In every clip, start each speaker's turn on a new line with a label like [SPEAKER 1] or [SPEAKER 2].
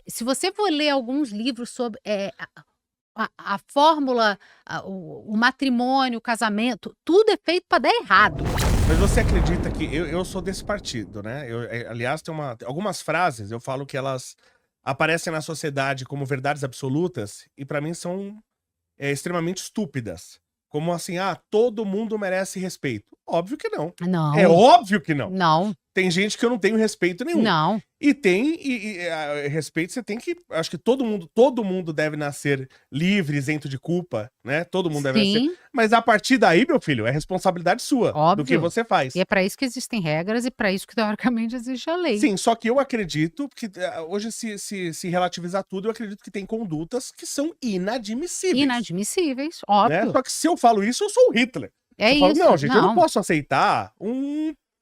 [SPEAKER 1] Se você for ler alguns livros sobre a fórmula, o matrimônio, o casamento, tudo é feito para dar errado.
[SPEAKER 2] Mas você acredita que eu sou desse partido, né? Aliás, tem algumas frases, eu falo que elas aparecem na sociedade como verdades absolutas e pra mim são extremamente estúpidas. Como assim, todo mundo merece respeito. Óbvio que não. É
[SPEAKER 1] Não,
[SPEAKER 2] óbvio que não.
[SPEAKER 1] não,
[SPEAKER 2] Tem gente que eu não tenho respeito nenhum.
[SPEAKER 1] não.
[SPEAKER 2] Respeito você tem que. Acho que todo mundo deve nascer livre, isento de culpa, né? Todo mundo deve nascer.
[SPEAKER 1] Sim,
[SPEAKER 2] Mas a partir daí, meu filho, é responsabilidade sua do que
[SPEAKER 1] óbvio.
[SPEAKER 2] você
[SPEAKER 1] E
[SPEAKER 2] faz.
[SPEAKER 1] é para isso que existem regras e para isso que teoricamente existe a lei.
[SPEAKER 2] Sim, só que eu acredito que hoje se relativizar tudo, eu acredito que tem condutas que são inadmissíveis.
[SPEAKER 1] Inadmissíveis,
[SPEAKER 2] Né?
[SPEAKER 1] óbvio.
[SPEAKER 2] Só que se eu falo isso, eu sou o Hitler.
[SPEAKER 1] É
[SPEAKER 2] Eu falo,
[SPEAKER 1] isso,
[SPEAKER 2] não, gente, eu não
[SPEAKER 1] não.
[SPEAKER 2] posso aceitar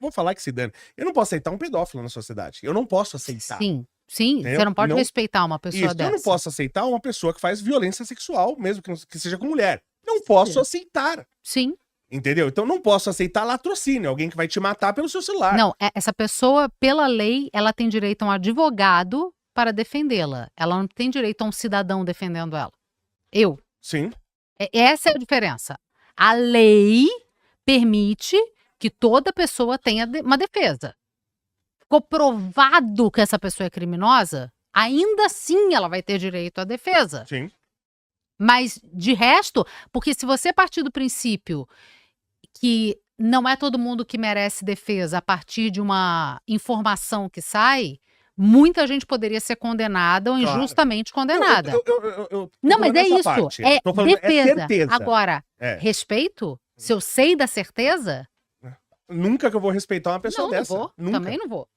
[SPEAKER 2] Vou falar que se dane. Eu não posso aceitar um pedófilo na sociedade. Eu não posso aceitar.
[SPEAKER 1] Sim, sim,
[SPEAKER 2] Entendeu?
[SPEAKER 1] você não pode
[SPEAKER 2] Não,
[SPEAKER 1] respeitar uma pessoa
[SPEAKER 2] isso, eu não
[SPEAKER 1] dessa.
[SPEAKER 2] posso aceitar uma pessoa que faz violência sexual, mesmo que seja com mulher. Não posso aceitar.
[SPEAKER 1] Sim.
[SPEAKER 2] Entendeu? Então não posso aceitar latrocínio, alguém que vai te matar pelo seu celular.
[SPEAKER 1] Não, essa pessoa, pela lei, ela tem direito a um advogado para defendê-la. Ela não tem direito a um cidadão defendendo ela.
[SPEAKER 2] Sim.
[SPEAKER 1] Essa é a diferença. A lei permite que toda pessoa tenha uma defesa. Ficou provado que essa pessoa é criminosa, ainda assim ela vai ter direito à defesa.
[SPEAKER 2] Sim.
[SPEAKER 1] Mas, de resto, porque se você partir do princípio que não é todo mundo que merece defesa a partir de uma informação que sai, muita gente poderia ser condenada ou
[SPEAKER 2] Claro.
[SPEAKER 1] injustamente condenada.
[SPEAKER 2] Eu
[SPEAKER 1] Não, mas é isso.
[SPEAKER 2] parte.
[SPEAKER 1] É
[SPEAKER 2] Tô falando,
[SPEAKER 1] defesa.
[SPEAKER 2] certeza.
[SPEAKER 1] Agora, respeito? Se eu sei da certeza,
[SPEAKER 2] Nunca que eu vou respeitar uma pessoa
[SPEAKER 1] não
[SPEAKER 2] dessa.
[SPEAKER 1] vou.
[SPEAKER 2] Nunca.
[SPEAKER 1] Também não vou.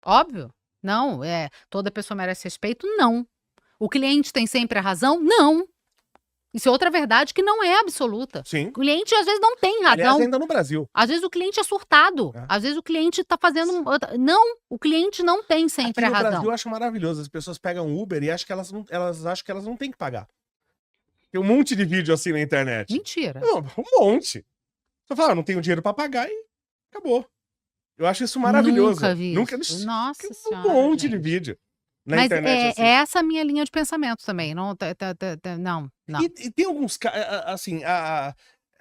[SPEAKER 1] Óbvio. Não, toda pessoa merece respeito? Não. O cliente tem sempre a razão? Não. Isso é outra verdade que não é absoluta.
[SPEAKER 2] Sim.
[SPEAKER 1] O cliente às vezes não tem razão.
[SPEAKER 2] Aliás, ainda no Brasil.
[SPEAKER 1] Às vezes o cliente é surtado. Às vezes o cliente tá fazendo... Não, o cliente não tem sempre a razão.
[SPEAKER 2] Aqui no Brasil eu acho maravilhoso. As pessoas pegam Uber e acham que elas acham que elas não têm que pagar. Tem um monte de vídeo assim na internet.
[SPEAKER 1] Mentira.
[SPEAKER 2] Não, um monte. Você fala, não tenho dinheiro pra pagar e acabou. Eu acho isso maravilhoso.
[SPEAKER 1] Nunca vi
[SPEAKER 2] Nunca
[SPEAKER 1] isso. Nossa Senhora,
[SPEAKER 2] um monte de
[SPEAKER 1] gente.
[SPEAKER 2] vídeo na
[SPEAKER 1] Mas
[SPEAKER 2] internet assim.
[SPEAKER 1] é essa a minha linha de pensamento também. Não, não.
[SPEAKER 2] E tem alguns, assim,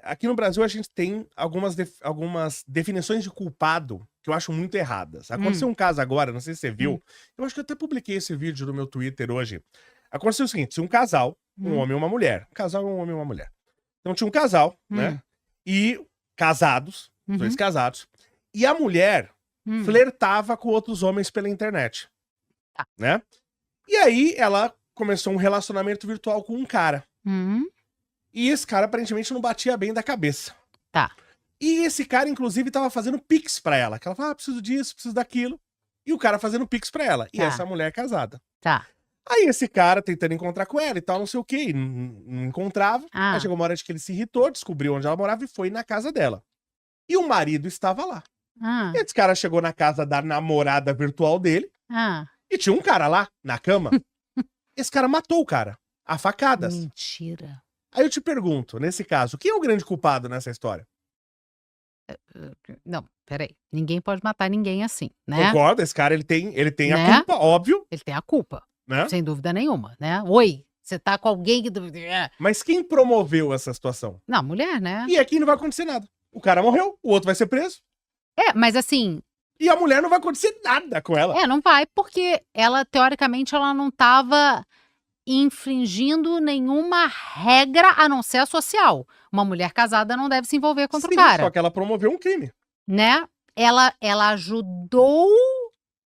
[SPEAKER 2] aqui no Brasil a gente tem algumas definições de culpado que eu acho muito erradas. Aconteceu um caso agora, não sei se você viu, eu acho que eu até publiquei esse vídeo no meu Twitter hoje. Aconteceu o seguinte, tinha um casal, um homem e uma mulher. Um casal, um homem e uma mulher. Então tinha um casal, né? E casados, dois casados. E a mulher flertava com outros homens pela internet. Né? E aí ela começou um relacionamento virtual com um cara. E esse cara aparentemente não batia bem da cabeça.
[SPEAKER 1] Tá.
[SPEAKER 2] E esse cara, inclusive, tava fazendo pix pra ela. Que ela falava, preciso disso, preciso daquilo. E o cara fazendo pix pra ela. E essa mulher casada.
[SPEAKER 1] Tá.
[SPEAKER 2] Aí esse cara tentando encontrar com ela e tal, não sei o quê. E não encontrava. Aí chegou uma hora de que ele se irritou, descobriu onde ela morava e foi na casa dela. E o marido estava lá. E esse cara chegou na casa da namorada virtual dele. E tinha um cara lá, na cama. Esse cara matou o cara. A facadas.
[SPEAKER 1] Mentira.
[SPEAKER 2] Aí eu te pergunto, nesse caso, quem é o grande culpado nessa história?
[SPEAKER 1] Não, peraí. Ninguém pode matar ninguém assim, né?
[SPEAKER 2] Concordo, esse cara ele tem
[SPEAKER 1] Né?
[SPEAKER 2] a culpa, óbvio.
[SPEAKER 1] Ele tem a culpa,
[SPEAKER 2] Né?
[SPEAKER 1] sem dúvida nenhuma, né? Oi, você tá com alguém que...
[SPEAKER 2] Mas quem promoveu essa situação?
[SPEAKER 1] Não, mulher, né?
[SPEAKER 2] E aqui não vai acontecer nada. O cara morreu, o outro vai ser preso.
[SPEAKER 1] Mas assim...
[SPEAKER 2] E a mulher não vai acontecer nada com ela.
[SPEAKER 1] Não vai, porque ela, teoricamente, ela não tava infringindo nenhuma regra a não ser a social. Uma mulher casada não deve se envolver contra o cara.
[SPEAKER 2] Só que ela promoveu um crime.
[SPEAKER 1] Né? Ela ajudou...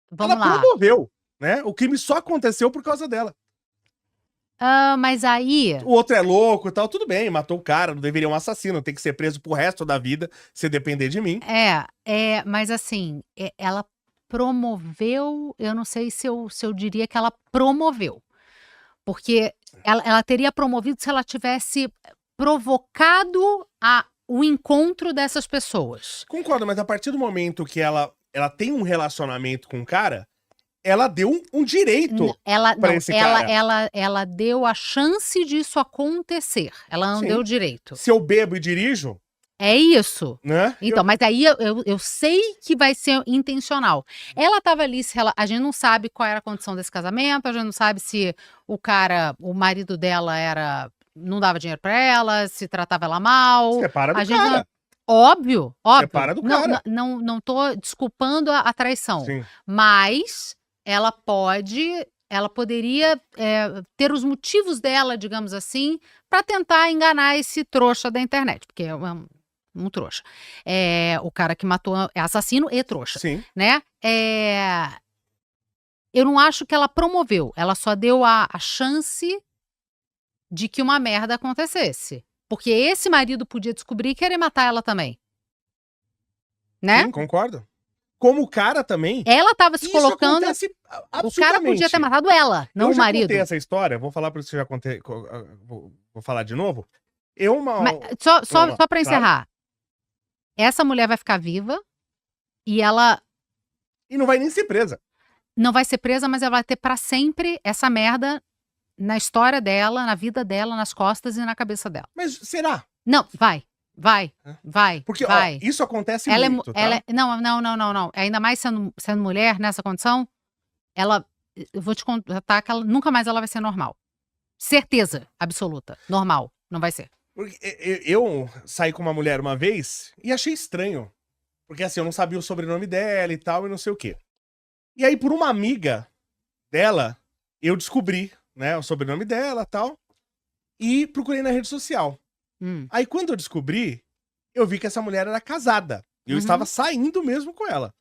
[SPEAKER 1] Vamos lá.
[SPEAKER 2] Ela promoveu, né? O crime só aconteceu por causa dela.
[SPEAKER 1] Mas aí...
[SPEAKER 2] O outro é louco e tal, tudo bem, matou o cara, não deveria um assassino, tem que ser preso pro resto da vida, se depender de mim.
[SPEAKER 1] Mas assim, ela promoveu, eu não sei se eu diria que ela promoveu. Porque ela teria promovido se ela tivesse provocado o encontro dessas pessoas.
[SPEAKER 2] Concordo, mas a partir do momento que ela tem um relacionamento com o cara, ela deu um direito pra esse cara.
[SPEAKER 1] Ela deu a chance disso acontecer. Ela não deu direito.
[SPEAKER 2] Se eu bebo e dirijo,
[SPEAKER 1] É isso.
[SPEAKER 2] Né?
[SPEAKER 1] Então, mas aí eu sei que vai ser intencional. Ela tava ali, a gente não sabe qual era a condição desse casamento, a gente não sabe se o marido dela não dava dinheiro pra ela, se tratava ela mal.
[SPEAKER 2] Separa do
[SPEAKER 1] A gente não-
[SPEAKER 2] cara.
[SPEAKER 1] Óbvio.
[SPEAKER 2] Separa do cara.
[SPEAKER 1] Não tô desculpando a traição,
[SPEAKER 2] Sim.
[SPEAKER 1] mas ela poderia ter os motivos dela, digamos assim, pra tentar enganar esse trouxa da internet, porque é um trouxa. O cara que matou é assassino e trouxa,
[SPEAKER 2] Sim.
[SPEAKER 1] né? Eu não acho que ela promoveu, ela só deu a chance de que uma merda acontecesse. Porque esse marido podia descobrir e querer matar ela também. Né?
[SPEAKER 2] Sim, concordo. Como o cara também.
[SPEAKER 1] Ela tava se
[SPEAKER 2] Isso
[SPEAKER 1] colocando.
[SPEAKER 2] acontece
[SPEAKER 1] O
[SPEAKER 2] absurdamente.
[SPEAKER 1] cara podia ter matado ela, não
[SPEAKER 2] eu
[SPEAKER 1] o
[SPEAKER 2] já
[SPEAKER 1] marido.
[SPEAKER 2] contei essa história, vou falar pra você, já contei, vou falar de novo.
[SPEAKER 1] Mas, só pra encerrar. Essa mulher vai ficar viva e ela
[SPEAKER 2] E não vai nem ser presa.
[SPEAKER 1] não vai ser presa, mas ela vai ter pra sempre essa merda na história dela, na vida dela, nas costas e na cabeça dela.
[SPEAKER 2] Mas será?
[SPEAKER 1] Não, vai.
[SPEAKER 2] Porque
[SPEAKER 1] vai.
[SPEAKER 2] Ó, isso acontece
[SPEAKER 1] Ela
[SPEAKER 2] muito, tá?
[SPEAKER 1] Não. Ainda mais sendo mulher nessa condição, eu vou te contar que nunca mais ela vai ser normal. Certeza absoluta. Normal. Não vai ser.
[SPEAKER 2] Porque eu saí com uma mulher uma vez e achei estranho. Porque assim, eu não sabia o sobrenome dela e tal, e não sei o quê. E aí, por uma amiga dela, eu descobri, né, o sobrenome dela e tal, e procurei na rede social. Aí, quando eu descobri, eu vi que essa mulher era casada. Eu estava saindo mesmo com ela.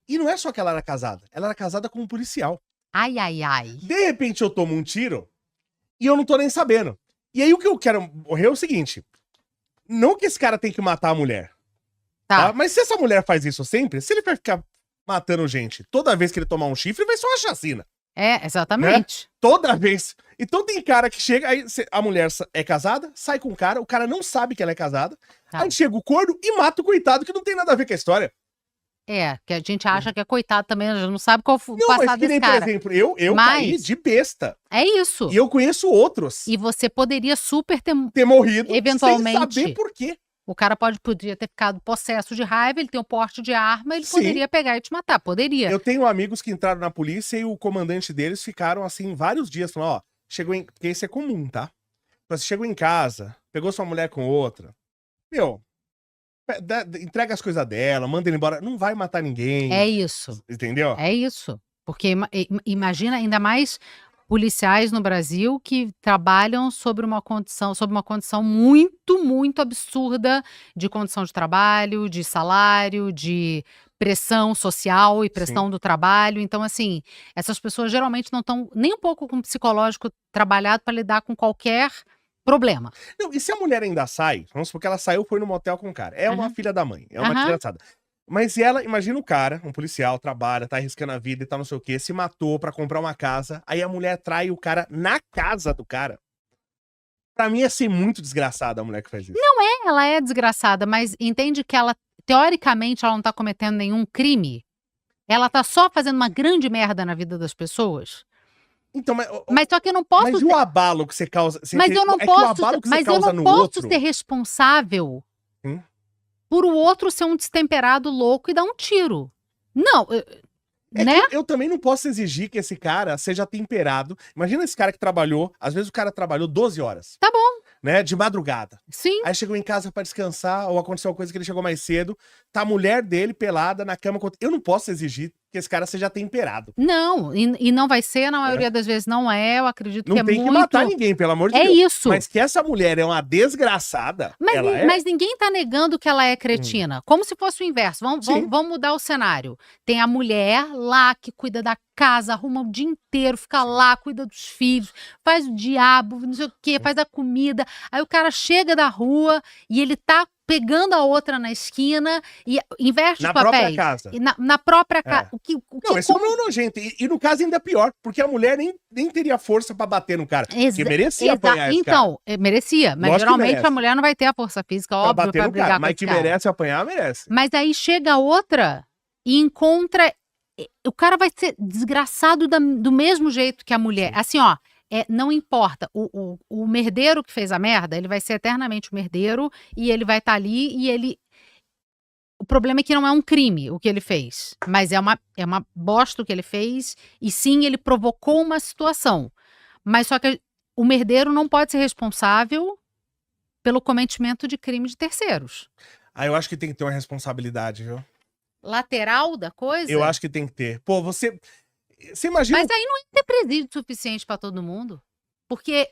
[SPEAKER 2] E não é só que ela era casada com um policial.
[SPEAKER 1] Ai.
[SPEAKER 2] De repente, eu tomo um tiro e eu não tô nem sabendo. E aí, o que eu quero morrer é o seguinte. Não que esse cara tem que matar a mulher. Tá? Mas se essa mulher faz isso sempre, se ele vai ficar matando gente toda vez que ele tomar um chifre, vai ser uma chacina.
[SPEAKER 1] Exatamente.
[SPEAKER 2] Né? Toda vez. Então tem cara que chega, aí a mulher é casada, sai com o cara não sabe que ela é casada, aí chega o corno e mata o coitado que não tem nada a ver com a história.
[SPEAKER 1] Que a gente acha que é coitado também, a gente não sabe qual foi o passado desse cara.
[SPEAKER 2] Por exemplo, eu caí de besta.
[SPEAKER 1] É isso.
[SPEAKER 2] E eu conheço outros.
[SPEAKER 1] E você poderia super ter
[SPEAKER 2] morrido
[SPEAKER 1] eventualmente,
[SPEAKER 2] sem saber por quê.
[SPEAKER 1] O cara podia ter ficado possesso de raiva, ele tem um porte de arma, ele poderia pegar e te matar, poderia.
[SPEAKER 2] Eu tenho amigos que entraram na polícia e o comandante deles ficaram assim vários dias, falando, ó, porque isso é comum, tá? Você chegou em casa, pegou sua mulher com outra, entrega as coisas dela, manda ele embora, não vai matar ninguém.
[SPEAKER 1] É isso.
[SPEAKER 2] Entendeu?
[SPEAKER 1] É isso. Porque imagina ainda mais policiais no Brasil que trabalham sob uma condição muito, muito absurda de condição de trabalho, de salário, de pressão social e pressão do trabalho. Então, assim, essas pessoas geralmente não estão nem um pouco com o psicológico trabalhado para lidar com qualquer problema.
[SPEAKER 2] Não, e se a mulher ainda sai, vamos supor que ela saiu, foi no motel com o cara, é uma filha da mãe, é uma desgraçada. Mas ela, imagina o cara, um policial, trabalha, tá arriscando a vida e tal, não sei o quê, se matou pra comprar uma casa, aí a mulher trai o cara na casa do cara. Pra mim é ser muito desgraçada a mulher que faz isso.
[SPEAKER 1] Não ela é desgraçada, mas entende que ela, teoricamente, ela não tá cometendo nenhum crime? Ela tá só fazendo uma grande merda na vida das pessoas?
[SPEAKER 2] Então,
[SPEAKER 1] mas só que eu não posso...
[SPEAKER 2] Mas o abalo que você causa...
[SPEAKER 1] Mas eu não posso ser responsável... por o outro ser um destemperado louco e dar um tiro. Não, né?
[SPEAKER 2] Eu também não posso exigir que esse cara seja temperado. Imagina esse cara que trabalhou, às vezes o cara trabalhou 12 horas.
[SPEAKER 1] Tá bom.
[SPEAKER 2] Né, de madrugada.
[SPEAKER 1] Sim.
[SPEAKER 2] Aí chegou em casa pra descansar, ou aconteceu uma coisa que ele chegou mais cedo, tá a mulher dele pelada na cama. Eu não posso exigir que esse cara seja temperado.
[SPEAKER 1] Não, e não vai ser, na maioria das vezes não é, eu acredito que é muito...
[SPEAKER 2] Não tem que matar ninguém, pelo amor de Deus.
[SPEAKER 1] É isso.
[SPEAKER 2] Mas que essa mulher é uma desgraçada,
[SPEAKER 1] mas ninguém tá negando que ela é cretina. Como se fosse o inverso. Vamos mudar o cenário. Tem a mulher lá que cuida da casa, arruma o dia inteiro, fica lá, cuida dos filhos, faz o diabo, não sei o quê, faz a comida. Aí o cara chega da rua e ele tá pegando a outra na esquina e inverte os papéis.
[SPEAKER 2] Própria casa.
[SPEAKER 1] Na própria casa.
[SPEAKER 2] Não, isso não é nojento. E no caso ainda é pior, porque a mulher nem teria força pra bater no cara. Que merecia apanhar esse cara.
[SPEAKER 1] Então, merecia. Mas lógico geralmente a mulher não vai ter a força física, óbvio, pra brigar com
[SPEAKER 2] mas que merece apanhar, merece.
[SPEAKER 1] Mas aí chega outra e encontra... O cara vai ser desgraçado do mesmo jeito que a mulher. Assim, ó, não importa. O merdeiro que fez a merda, ele vai ser eternamente o merdeiro e ele vai estar ali e ele... O problema é que não é um crime o que ele fez, mas é uma bosta o que ele fez e sim, ele provocou uma situação. Mas só que o merdeiro não pode ser responsável pelo cometimento de crime de terceiros.
[SPEAKER 2] Eu acho que tem que ter uma responsabilidade, viu?
[SPEAKER 1] Lateral da coisa?
[SPEAKER 2] Eu acho que tem que ter. Pô, você imagina...
[SPEAKER 1] Mas aí não é ter presídio suficiente pra todo mundo. Porque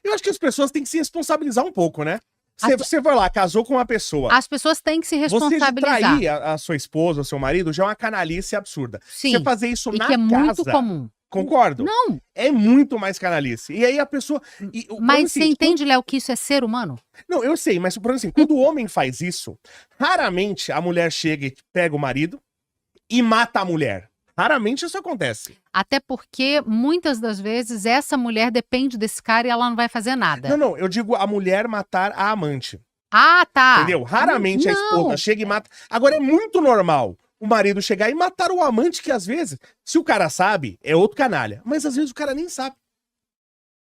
[SPEAKER 2] Eu acho que as pessoas têm que se responsabilizar um pouco, né? Você vai lá, casou com uma pessoa.
[SPEAKER 1] as pessoas têm que se
[SPEAKER 2] Você de
[SPEAKER 1] responsabilizar.
[SPEAKER 2] trair a sua esposa, o seu marido, já é uma canalice absurda.
[SPEAKER 1] Sim,
[SPEAKER 2] Você fazer isso
[SPEAKER 1] e
[SPEAKER 2] na
[SPEAKER 1] que é muito
[SPEAKER 2] casa,
[SPEAKER 1] comum.
[SPEAKER 2] concordo?
[SPEAKER 1] Não,
[SPEAKER 2] É muito mais canalice. E aí a pessoa...
[SPEAKER 1] mas
[SPEAKER 2] assim,
[SPEAKER 1] você entende, Léo, que isso é ser humano?
[SPEAKER 2] Não, eu sei, mas por exemplo, assim, quando o homem faz isso, raramente a mulher chega e pega o marido e mata a mulher. Raramente isso acontece.
[SPEAKER 1] Até porque, muitas das vezes, essa mulher depende desse cara e ela não vai fazer nada.
[SPEAKER 2] Não, eu digo a mulher matar a amante.
[SPEAKER 1] Ah, tá.
[SPEAKER 2] Entendeu? Raramente a
[SPEAKER 1] Não.
[SPEAKER 2] esposa chega e mata. Agora é muito normal o marido chegar e matar o amante, que às vezes, se o cara sabe, é outro canalha. Mas às vezes o cara nem sabe.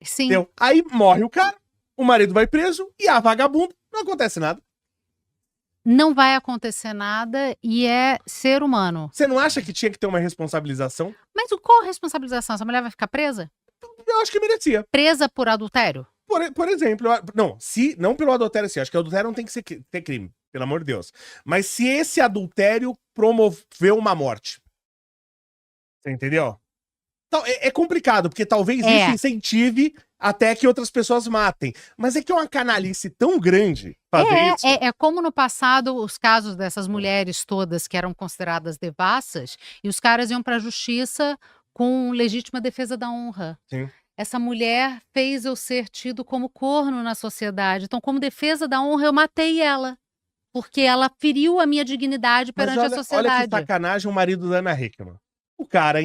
[SPEAKER 1] Sim.
[SPEAKER 2] Entendeu? Aí morre o cara, o marido vai preso e a vagabunda, não acontece nada.
[SPEAKER 1] Não vai acontecer nada e é ser humano.
[SPEAKER 2] Você não acha que tinha que ter uma responsabilização?
[SPEAKER 1] Mas qual a responsabilização? Essa mulher vai ficar presa?
[SPEAKER 2] Eu acho que merecia.
[SPEAKER 1] Presa por adultério?
[SPEAKER 2] Por exemplo, não pelo adultério, assim, acho que o adultério não tem que ter crime, pelo amor de Deus. Mas se esse adultério promoveu uma morte. Você entendeu? Então, é complicado, porque talvez isso incentive até que outras pessoas matem. Mas é que é uma canalice tão grande fazer isso.
[SPEAKER 1] É como no passado os casos dessas mulheres todas que eram consideradas devassas e os caras iam pra justiça com legítima defesa da honra.
[SPEAKER 2] Sim.
[SPEAKER 1] Essa mulher fez eu ser tido como corno na sociedade. Então, como defesa da honra, eu matei ela. Porque ela feriu a minha dignidade perante a
[SPEAKER 2] Olha
[SPEAKER 1] sociedade.
[SPEAKER 2] que sacanagem o marido da Ana Hickman. O cara,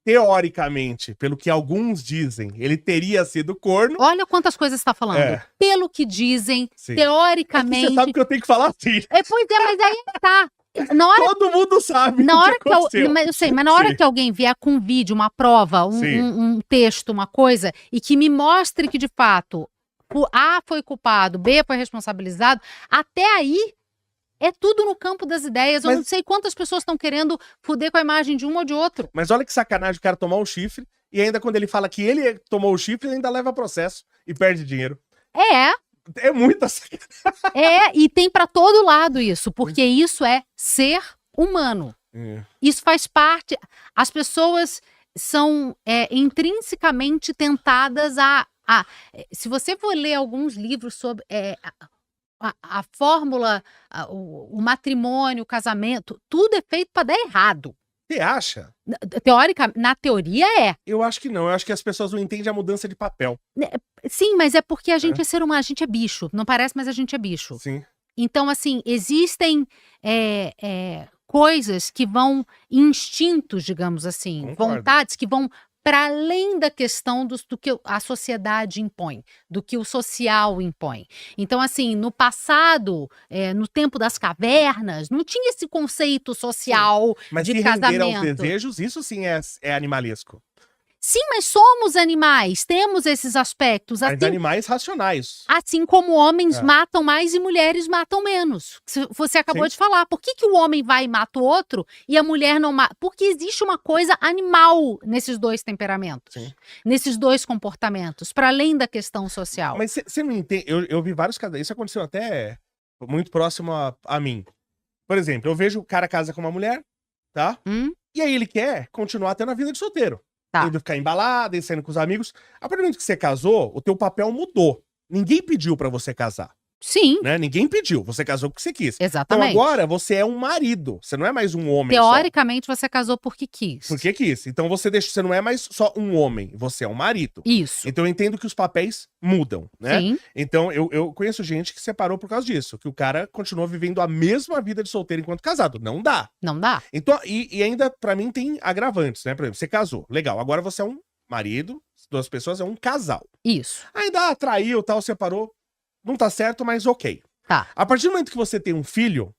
[SPEAKER 2] teoricamente, pelo que alguns dizem, ele teria sido corno.
[SPEAKER 1] Olha quantas coisas você tá falando. Pelo que dizem,
[SPEAKER 2] Sim.
[SPEAKER 1] teoricamente...
[SPEAKER 2] Você sabe que eu tenho que falar assim.
[SPEAKER 1] Pois é, mas aí tá. Na hora,
[SPEAKER 2] Todo mundo sabe
[SPEAKER 1] na hora que
[SPEAKER 2] aconteceu.
[SPEAKER 1] eu sei, mas na hora que alguém vier com um vídeo, uma prova, um texto, uma coisa, e que me mostre que de fato A foi culpado, B foi responsabilizado, até aí é tudo no campo das ideias. Eu não sei quantas pessoas estão querendo foder com a imagem de um ou de outro.
[SPEAKER 2] Mas olha que sacanagem o cara tomar um chifre, e ainda quando ele fala que ele tomou o chifre, ele ainda leva processo e perde dinheiro. É muita sacanagem.
[SPEAKER 1] E tem pra todo lado isso, porque isso é ser humano. Isso faz parte. As pessoas são intrinsecamente tentadas a... Se você for ler alguns livros sobre a fórmula, o matrimônio, o casamento, tudo é feito para dar errado.
[SPEAKER 2] Você acha?
[SPEAKER 1] Na teoria é.
[SPEAKER 2] Eu acho que não. Eu acho que as pessoas não entendem a mudança de papel.
[SPEAKER 1] Sim, mas é porque a gente é ser humano, a gente é bicho. Não parece, mas a gente é bicho.
[SPEAKER 2] Sim.
[SPEAKER 1] Então, assim, existem coisas que vão, instintos, digamos assim,
[SPEAKER 2] Concordo.
[SPEAKER 1] vontades que vão para além da questão do que a sociedade impõe, do que o social impõe. Então, assim, no passado, no tempo das cavernas, não tinha esse conceito social
[SPEAKER 2] Mas
[SPEAKER 1] de
[SPEAKER 2] se render aos
[SPEAKER 1] casamento.
[SPEAKER 2] desejos, isso sim é animalesco.
[SPEAKER 1] Sim, mas somos animais, temos esses aspectos.
[SPEAKER 2] Mas animais racionais.
[SPEAKER 1] Assim como homens matam mais e mulheres matam menos. Você acabou de falar. Por que o homem vai e mata o outro e a mulher não mata? Porque existe uma coisa animal nesses dois temperamentos.
[SPEAKER 2] Sim.
[SPEAKER 1] Nesses dois comportamentos, para além da questão social.
[SPEAKER 2] Mas você não entende. Eu vi vários casos. Isso aconteceu até muito próximo a mim. Por exemplo, eu vejo o cara casa com uma mulher, tá? E aí ele quer continuar tendo a vida de solteiro.
[SPEAKER 1] Tá.
[SPEAKER 2] Indo ficar embalado, indo saindo com os amigos. A partir do momento que você casou, o teu papel mudou. Ninguém pediu pra você casar.
[SPEAKER 1] Sim.
[SPEAKER 2] Né? Ninguém pediu. Você casou porque você quis.
[SPEAKER 1] Exatamente.
[SPEAKER 2] Então agora você é um marido. Você não é mais um homem
[SPEAKER 1] Teoricamente, você casou porque quis.
[SPEAKER 2] Porque quis. Então você não é mais só um homem. Você é um marido.
[SPEAKER 1] Isso.
[SPEAKER 2] Então eu entendo que os papéis mudam, né?
[SPEAKER 1] Sim.
[SPEAKER 2] Então eu conheço gente que separou por causa disso. Que o cara continuou vivendo a mesma vida de solteiro enquanto casado. Não dá.
[SPEAKER 1] Não dá.
[SPEAKER 2] Então, e ainda, pra mim, tem agravantes, né? Por exemplo, você casou. Legal. Agora você é um marido, duas pessoas, é um casal.
[SPEAKER 1] Isso.
[SPEAKER 2] Ainda traiu, tal, separou. Não tá certo, mas ok.
[SPEAKER 1] Tá.
[SPEAKER 2] A partir do momento que você tem um filho,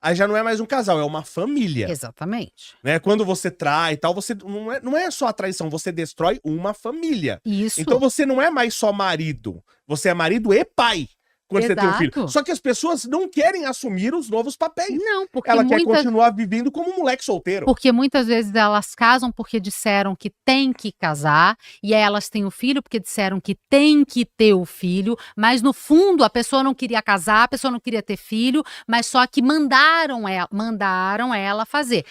[SPEAKER 2] aí já não é mais um casal, é uma família.
[SPEAKER 1] Exatamente.
[SPEAKER 2] Né? Quando você trai e tal, você não é só a traição, você destrói uma família.
[SPEAKER 1] Isso.
[SPEAKER 2] Então você não é mais só marido, você é marido e pai quando você tem um filho.
[SPEAKER 1] Exato.
[SPEAKER 2] Só que as pessoas não querem assumir os novos papéis.
[SPEAKER 1] Não, porque
[SPEAKER 2] Ela quer continuar vivendo como um moleque solteiro.
[SPEAKER 1] Porque muitas vezes elas casam porque disseram que tem que casar, e aí elas têm o filho porque disseram que tem que ter o filho, mas no fundo a pessoa não queria casar, a pessoa não queria ter filho, mas só que mandaram ela fazer.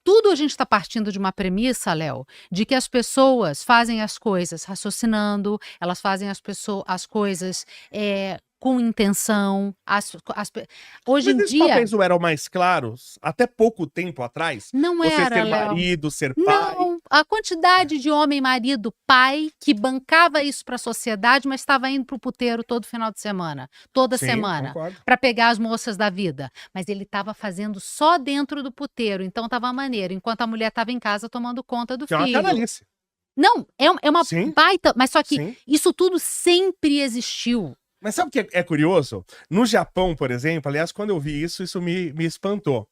[SPEAKER 1] Tudo a gente está partindo de uma premissa, Léo, de que as pessoas fazem as coisas raciocinando, elas fazem as coisas com intenção. Hoje
[SPEAKER 2] Mas
[SPEAKER 1] em
[SPEAKER 2] esses
[SPEAKER 1] dia
[SPEAKER 2] papéis não eram mais claros até pouco tempo atrás?
[SPEAKER 1] não
[SPEAKER 2] Você
[SPEAKER 1] era,
[SPEAKER 2] ser
[SPEAKER 1] Léo.
[SPEAKER 2] marido, ser pai.
[SPEAKER 1] Não, a quantidade de homem, marido, pai que bancava isso para a sociedade, mas estava indo pro puteiro todo final de semana, toda
[SPEAKER 2] Sim,
[SPEAKER 1] semana,
[SPEAKER 2] concordo.
[SPEAKER 1] para pegar as moças da vida. Mas ele estava fazendo só dentro do puteiro, então tava maneiro, enquanto a mulher estava em casa tomando conta do
[SPEAKER 2] Que é uma
[SPEAKER 1] filho.
[SPEAKER 2] canalice.
[SPEAKER 1] Não, é uma
[SPEAKER 2] Sim.
[SPEAKER 1] baita, mas só que
[SPEAKER 2] Sim.
[SPEAKER 1] isso tudo sempre existiu.
[SPEAKER 2] Mas sabe o que é curioso? No Japão, por exemplo, aliás, quando eu vi isso, isso me espantou.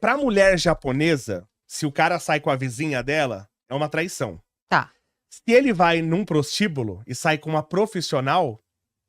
[SPEAKER 2] Pra mulher japonesa, se o cara sai com a vizinha dela, é uma traição.
[SPEAKER 1] Tá.
[SPEAKER 2] Se ele vai num prostíbulo e sai com uma profissional,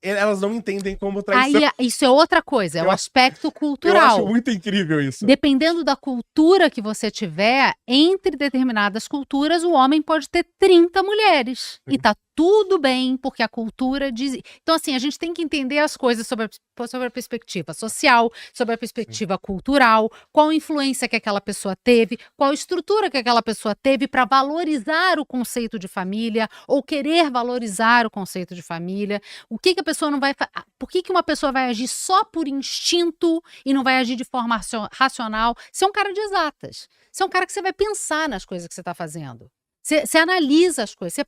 [SPEAKER 2] elas não entendem como traição.
[SPEAKER 1] Aí isso é outra coisa, é o aspecto
[SPEAKER 2] Eu
[SPEAKER 1] cultural.
[SPEAKER 2] acho muito incrível isso.
[SPEAKER 1] Dependendo da cultura que você tiver, entre determinadas culturas, o homem pode ter 30 mulheres.
[SPEAKER 2] Sim.
[SPEAKER 1] E tá tudo bem, porque a cultura diz. Então, assim, a gente tem que entender as coisas sobre a perspectiva social, sobre a perspectiva cultural, qual influência que aquela pessoa teve, qual estrutura que aquela pessoa teve para valorizar o conceito de família, ou querer valorizar o conceito de família. O que a pessoa não vai. Por que uma pessoa vai agir só por instinto e não vai agir de forma racional? Você é um cara de exatas. Você é um cara que você vai pensar nas coisas que você está fazendo. Você analisa as coisas, você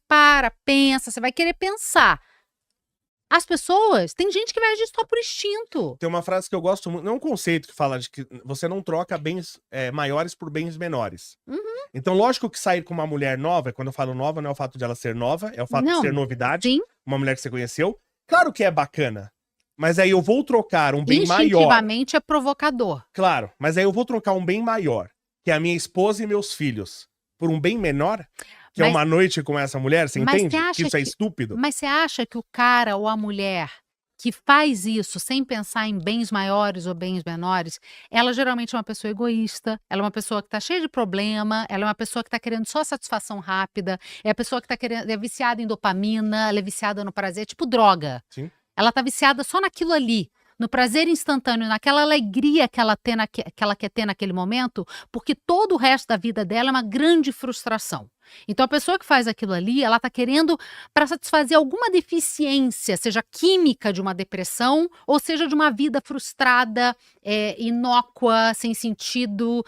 [SPEAKER 1] pensa, você vai querer pensar. As pessoas, tem gente que vai agir só por instinto.
[SPEAKER 2] Tem uma frase que eu gosto muito, não é um conceito que fala de que você não troca bens maiores por bens menores.
[SPEAKER 1] Uhum.
[SPEAKER 2] Então, lógico que sair com uma mulher nova, quando eu falo nova, não é o fato de ela ser nova, é o fato de ser novidade,
[SPEAKER 1] sim.
[SPEAKER 2] Uma mulher que você conheceu. Claro que é bacana, mas aí eu vou trocar um bem maior.
[SPEAKER 1] Instintivamente é provocador.
[SPEAKER 2] Claro, mas aí eu vou trocar um bem maior, que é a minha esposa e meus filhos, por um bem menor, que é uma noite com essa mulher, você entende? Que isso é estúpido.
[SPEAKER 1] Mas você acha que o cara ou a mulher que faz isso sem pensar em bens maiores ou bens menores, ela geralmente é uma pessoa egoísta, ela é uma pessoa que está cheia de problema, ela é uma pessoa que está querendo só satisfação rápida, é a pessoa que está querendo, é viciada em dopamina, ela é viciada no prazer, tipo droga.
[SPEAKER 2] Sim.
[SPEAKER 1] Ela está viciada só naquilo ali, no prazer instantâneo, naquela alegria que ela quer ter naquele momento, porque todo o resto da vida dela é uma grande frustração. Então a pessoa que faz aquilo ali, ela está querendo para satisfazer alguma deficiência, seja química de uma depressão, ou seja de uma vida frustrada, inócua, sem sentido,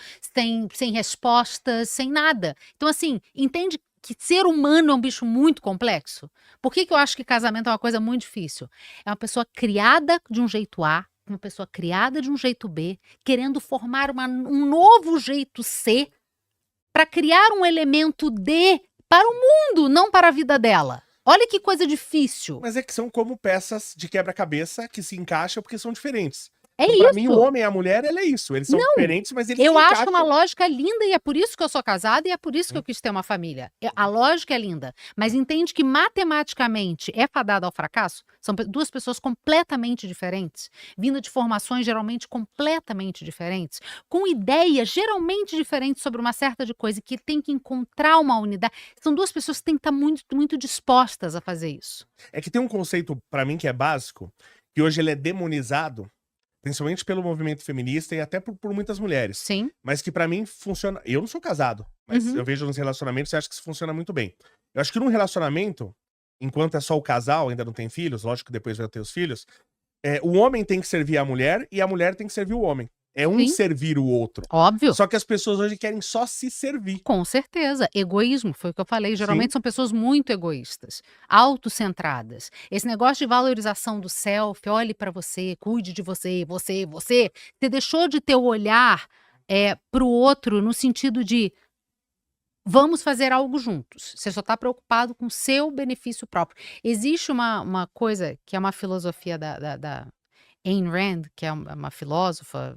[SPEAKER 1] sem respostas, sem nada. Então assim, entende que ser humano é um bicho muito complexo? Por que eu acho que casamento é uma coisa muito difícil? É uma pessoa criada de um jeito A, uma pessoa criada de um jeito B, querendo formar um novo jeito C, para criar um elemento D para o mundo, não para a vida dela. Olha que coisa difícil.
[SPEAKER 2] Mas é que são como peças de quebra-cabeça que se encaixam porque são diferentes.
[SPEAKER 1] É
[SPEAKER 2] então,
[SPEAKER 1] isso.
[SPEAKER 2] Pra mim, o homem e a mulher, ela é isso. Eles são diferentes, mas eles se
[SPEAKER 1] Eu
[SPEAKER 2] encaixam.
[SPEAKER 1] acho uma lógica linda e é por isso que eu sou casada e é por isso que eu quis ter uma família. A lógica é linda, mas entende que matematicamente é fadada ao fracasso? São duas pessoas completamente diferentes, vindo de formações geralmente completamente diferentes, com ideias geralmente diferentes sobre uma certa de coisa e que tem que encontrar uma unidade. São duas pessoas que têm que estar muito, muito dispostas a fazer isso.
[SPEAKER 2] É que tem um conceito, pra mim, que é básico, que hoje ele é demonizado, principalmente pelo movimento feminista e até por muitas mulheres.
[SPEAKER 1] Sim.
[SPEAKER 2] Mas que pra mim funciona. Eu não sou casado, mas eu vejo nos relacionamentos e acho que isso funciona muito bem. Eu acho que num relacionamento, enquanto é só o casal, ainda não tem filhos, lógico que depois vai ter os filhos, o homem tem que servir a mulher e a mulher tem que servir o homem. É um servir o outro.
[SPEAKER 1] Óbvio.
[SPEAKER 2] Só que as pessoas hoje querem só se servir.
[SPEAKER 1] Com certeza. Egoísmo, foi o que eu falei. Geralmente
[SPEAKER 2] Sim.
[SPEAKER 1] são pessoas muito egoístas, autocentradas. Esse negócio de valorização do self, olhe para você, cuide de você, você. Você deixou de ter o olhar para o outro no sentido de vamos fazer algo juntos. Você só está preocupado com o seu benefício próprio. Existe uma coisa que é uma filosofia da Ayn Rand, que é uma filósofa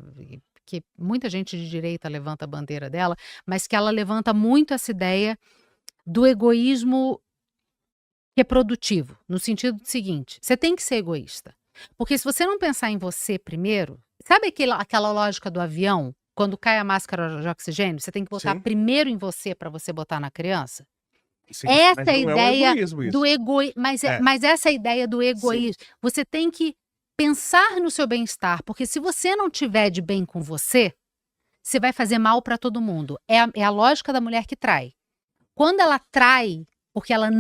[SPEAKER 1] que muita gente de direita levanta a bandeira dela, mas que ela levanta muito essa ideia do egoísmo que é produtivo, no sentido seguinte, você tem que ser egoísta. Porque se você não pensar em você primeiro, sabe aquela lógica do avião? Quando cai a máscara de oxigênio, você tem que botar
[SPEAKER 2] Sim,
[SPEAKER 1] primeiro em você para você botar na criança?
[SPEAKER 2] sim. Mas
[SPEAKER 1] Essa é a
[SPEAKER 2] não é um
[SPEAKER 1] ideia
[SPEAKER 2] egoísmo
[SPEAKER 1] do
[SPEAKER 2] isso.
[SPEAKER 1] egoísmo, mas
[SPEAKER 2] É,
[SPEAKER 1] essa é a ideia do
[SPEAKER 2] sim.
[SPEAKER 1] egoísmo. Você tem que pensar no seu bem-estar, porque se você não tiver de bem com você vai fazer mal para todo mundo. É a lógica da mulher que trai. Quando ela trai, porque ela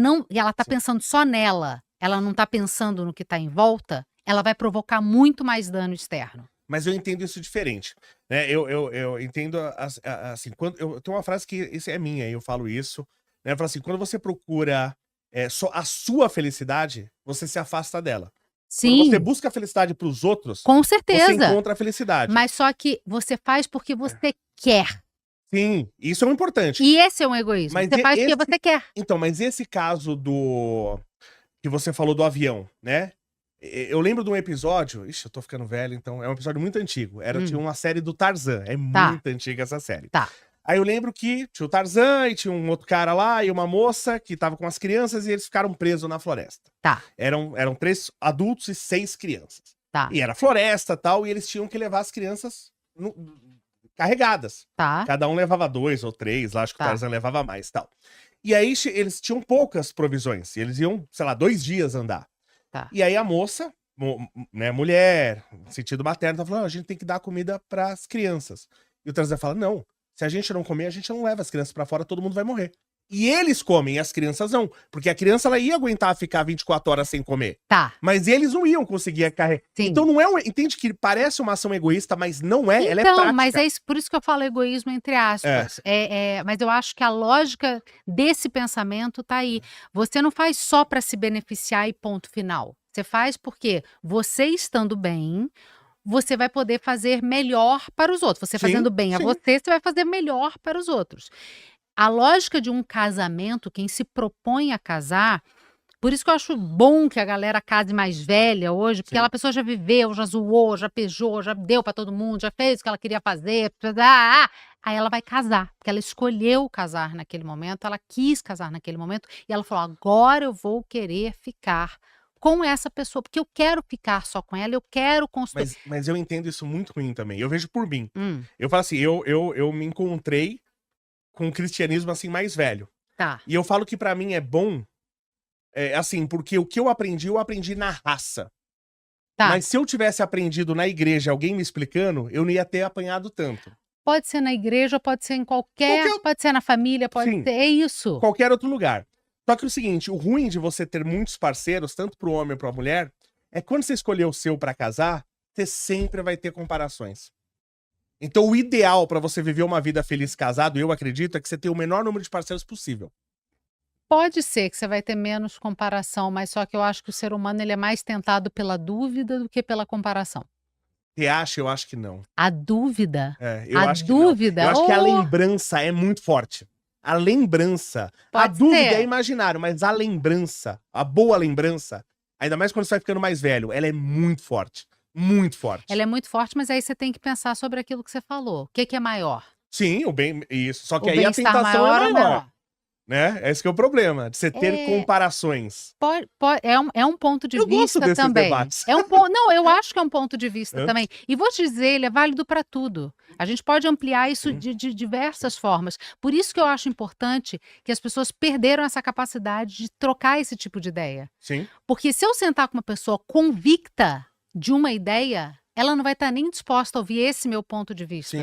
[SPEAKER 1] tá
[SPEAKER 2] Sim.
[SPEAKER 1] pensando só nela, ela não tá pensando no que tá em volta, ela vai provocar muito mais dano externo.
[SPEAKER 2] Mas eu entendo isso diferente, né? Eu entendo assim, quando eu tenho uma frase que isso é minha, e eu falo isso, né? Eu falo assim, quando você procura só a sua felicidade, você se afasta dela. Quando você
[SPEAKER 1] Sim,
[SPEAKER 2] busca a felicidade para os outros,
[SPEAKER 1] com
[SPEAKER 2] você
[SPEAKER 1] certeza.
[SPEAKER 2] encontra a felicidade.
[SPEAKER 1] Mas só que você faz porque você quer.
[SPEAKER 2] Sim, isso é o importante.
[SPEAKER 1] E esse é um egoísmo.
[SPEAKER 2] Mas
[SPEAKER 1] Você faz porque
[SPEAKER 2] esse,
[SPEAKER 1] você quer.
[SPEAKER 2] então, mas esse caso que você falou do avião, né? Eu lembro de um episódio, ixi, eu tô ficando velho, então é um episódio muito antigo. Tinha uma série do Tarzan, é
[SPEAKER 1] Tá,
[SPEAKER 2] muito antiga essa série.
[SPEAKER 1] tá,
[SPEAKER 2] Aí eu lembro que tinha o Tarzan e tinha um outro cara lá e uma moça que tava com as crianças e eles ficaram presos na floresta.
[SPEAKER 1] tá,
[SPEAKER 2] Eram 3 adultos e 6 crianças.
[SPEAKER 1] tá,
[SPEAKER 2] E era floresta e tal, e eles tinham que levar as crianças carregadas.
[SPEAKER 1] tá,
[SPEAKER 2] Cada um levava 2 ou 3, lá acho que o
[SPEAKER 1] tá,
[SPEAKER 2] Tarzan levava mais tal. E aí eles tinham poucas provisões, e eles iam, sei lá, 2 dias andar.
[SPEAKER 1] tá.
[SPEAKER 2] E aí a moça, né, mulher, sentido materno, tá falando, a gente tem que dar comida pras crianças. E o Tarzan fala, não, se a gente não comer, a gente não leva as crianças pra fora, todo mundo vai morrer. E eles comem, e as crianças não. Porque a criança, ela ia aguentar ficar 24 horas sem comer.
[SPEAKER 1] Tá,
[SPEAKER 2] Mas eles não iam conseguir carregar.
[SPEAKER 1] sim.
[SPEAKER 2] Então não é entende que parece uma ação egoísta, mas não é, ela é
[SPEAKER 1] Então,
[SPEAKER 2] prática.
[SPEAKER 1] mas por isso que eu falo egoísmo entre aspas. Mas eu acho que a lógica desse pensamento tá aí. Você não faz só para se beneficiar e ponto final. Você faz porque você estando bem, você vai poder fazer melhor para os outros. Você
[SPEAKER 2] Sim,
[SPEAKER 1] fazendo bem a
[SPEAKER 2] sim.
[SPEAKER 1] você vai fazer melhor para os outros. A lógica de um casamento, quem se propõe a casar, por isso que eu acho bom que a galera case mais velha hoje, porque
[SPEAKER 2] Sim.
[SPEAKER 1] a pessoa já viveu, já zoou, já beijou, já deu pra todo mundo, já fez o que ela queria fazer. Aí ela vai casar, porque ela escolheu casar naquele momento, ela quis casar naquele momento, e ela falou: agora eu vou querer ficar com essa pessoa, porque eu quero ficar só com ela, eu quero construir.
[SPEAKER 2] Mas eu entendo isso muito ruim também. Eu vejo por mim.
[SPEAKER 1] Hum,
[SPEAKER 2] Eu falo assim, eu me encontrei com o cristianismo assim mais velho.
[SPEAKER 1] tá,
[SPEAKER 2] E eu falo que pra mim é bom, assim, porque o que eu aprendi na raça.
[SPEAKER 1] tá.
[SPEAKER 2] Mas se eu tivesse aprendido na igreja, alguém me explicando, eu não ia ter apanhado tanto.
[SPEAKER 1] Pode ser na igreja, pode ser em pode ser na família, pode
[SPEAKER 2] Sim.
[SPEAKER 1] ser, é isso.
[SPEAKER 2] Qualquer outro lugar. Só que o seguinte, o ruim de você ter muitos parceiros, tanto pro homem ou pra mulher, é que quando você escolher o seu pra casar, você sempre vai ter comparações. Então o ideal pra você viver uma vida feliz casado, eu acredito, é que você tenha o menor número de parceiros possível.
[SPEAKER 1] Pode ser que você vai ter menos comparação, mas só que eu acho que o ser humano ele é mais tentado pela dúvida do que pela comparação.
[SPEAKER 2] Você acha? Eu acho que não.
[SPEAKER 1] A dúvida?
[SPEAKER 2] Eu
[SPEAKER 1] A
[SPEAKER 2] acho que não.
[SPEAKER 1] dúvida?
[SPEAKER 2] Eu acho que a
[SPEAKER 1] Oh!
[SPEAKER 2] lembrança é muito forte. A lembrança. A
[SPEAKER 1] Pode
[SPEAKER 2] dúvida
[SPEAKER 1] ser.
[SPEAKER 2] é imaginário, mas a lembrança, a boa lembrança, ainda mais quando você vai ficando mais velho, ela é muito forte. Muito forte.
[SPEAKER 1] Ela é muito forte, mas aí você tem que pensar sobre aquilo que você falou. O que que é maior?
[SPEAKER 2] Sim, o bem. Isso. Só que
[SPEAKER 1] O
[SPEAKER 2] aí a
[SPEAKER 1] bem-estar
[SPEAKER 2] tentação
[SPEAKER 1] maior
[SPEAKER 2] é
[SPEAKER 1] ou
[SPEAKER 2] maior.
[SPEAKER 1] menor?
[SPEAKER 2] Né? Esse que é o problema, de você ter comparações.
[SPEAKER 1] É um ponto de
[SPEAKER 2] Eu gosto
[SPEAKER 1] vista
[SPEAKER 2] desses
[SPEAKER 1] também.
[SPEAKER 2] debates.
[SPEAKER 1] Não, eu acho que é um ponto de vista também. E vou te dizer, ele é válido para tudo. A gente pode ampliar isso de diversas formas. Por isso que eu acho importante que as pessoas perderam essa capacidade de trocar esse tipo de ideia.
[SPEAKER 2] Sim.
[SPEAKER 1] Porque se eu sentar com uma pessoa convicta de uma ideia, ela não vai estar nem disposta a ouvir esse meu ponto de vista.
[SPEAKER 2] Sim.